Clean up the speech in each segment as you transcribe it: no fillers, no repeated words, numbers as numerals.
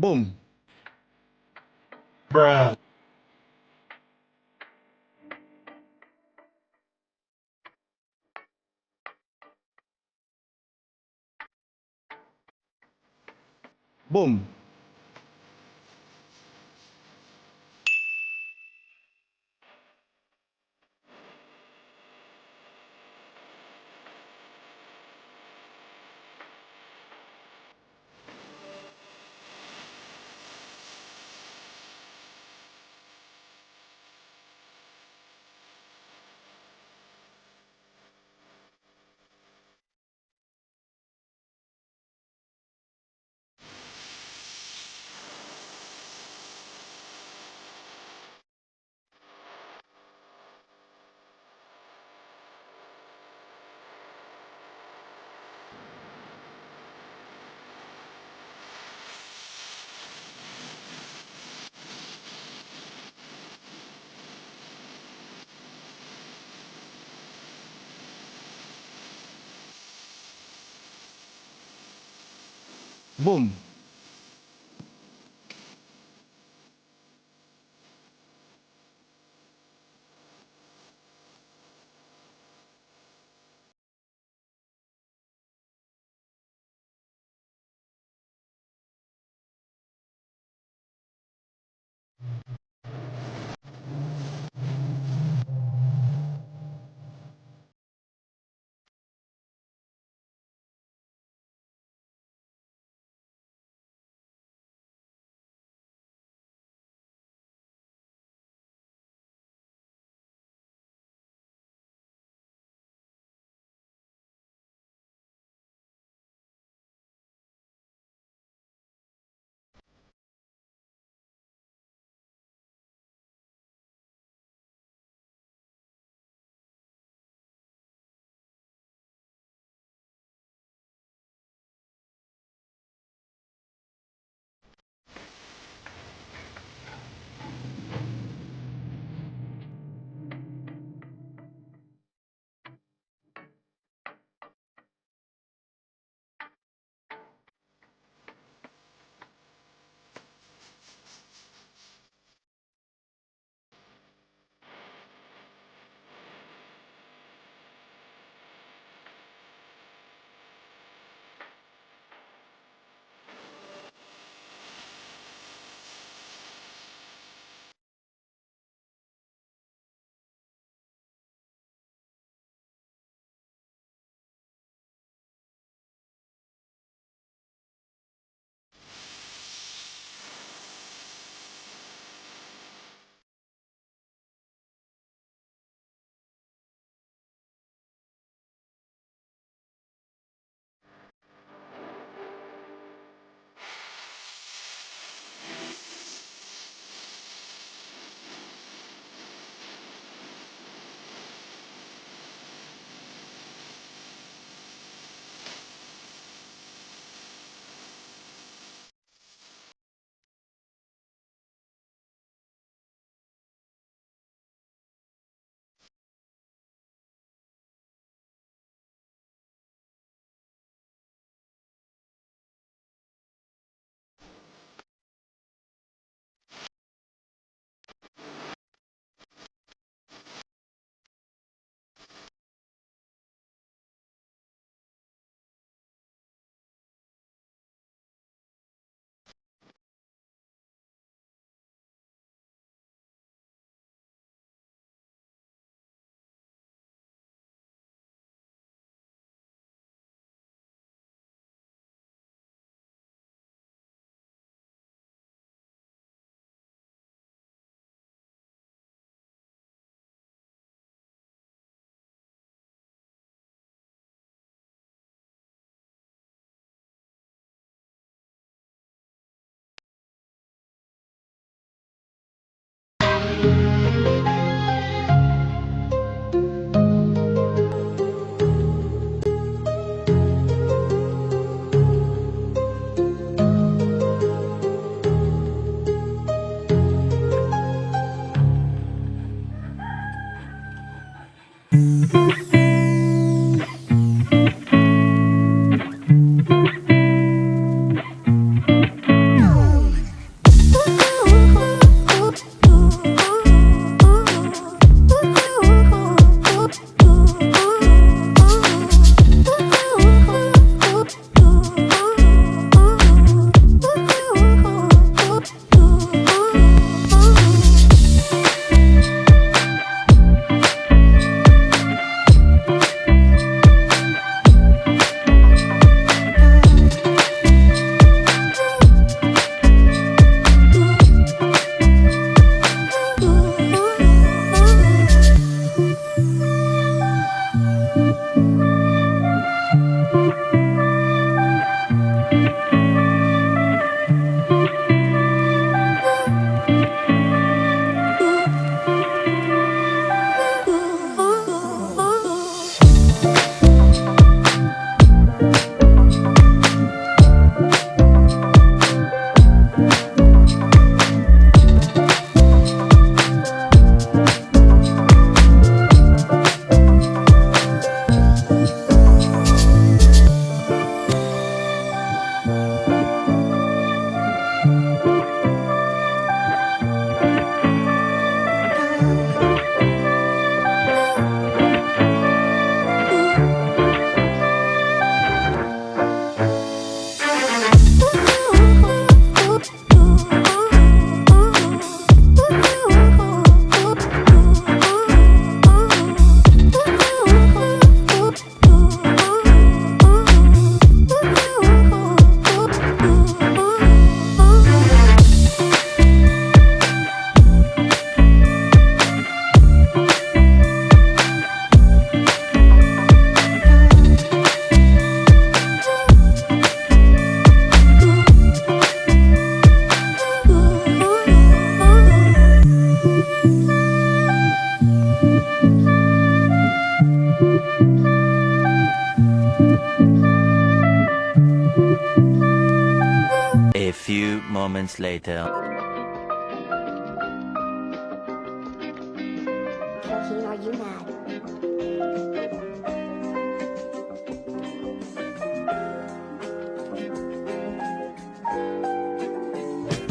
Boom. Bruh. Boom. Boom. months later. Cocaine, are you mad?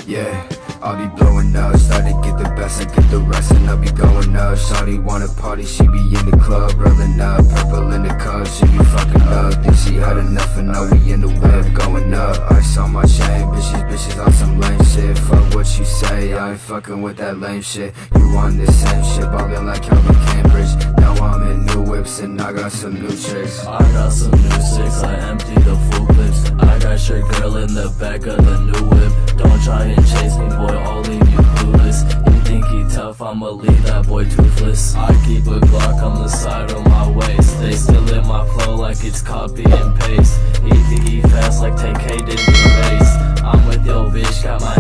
Yeah, I'll be blowing up, start to get the best, I get the rest, and I'll be going up. Shawty wanna party, she be in the club, rolling up, purple in the cup, she be fucking up. Think she had enough, and now we in the whip, going up. Ice on my chain, bitches on some lame shit. Fuck what you say, I ain't fucking with that lame shit. You on this same shit, ballin' like Kelvin Cambridge. Now I'm in new whips, and I got some new tricks. I got some new sticks, I empty the full clips. I got your girl in the back of the new whip. Don't try and chase me, boy, I'll leave you clueless. You think he tough, I'ma leave that boy toothless. I keep a Glock on the side of my waist. They still in my flow like it's copy and paste. He think he fast like 10K did the race. I'm with yo bitch, got my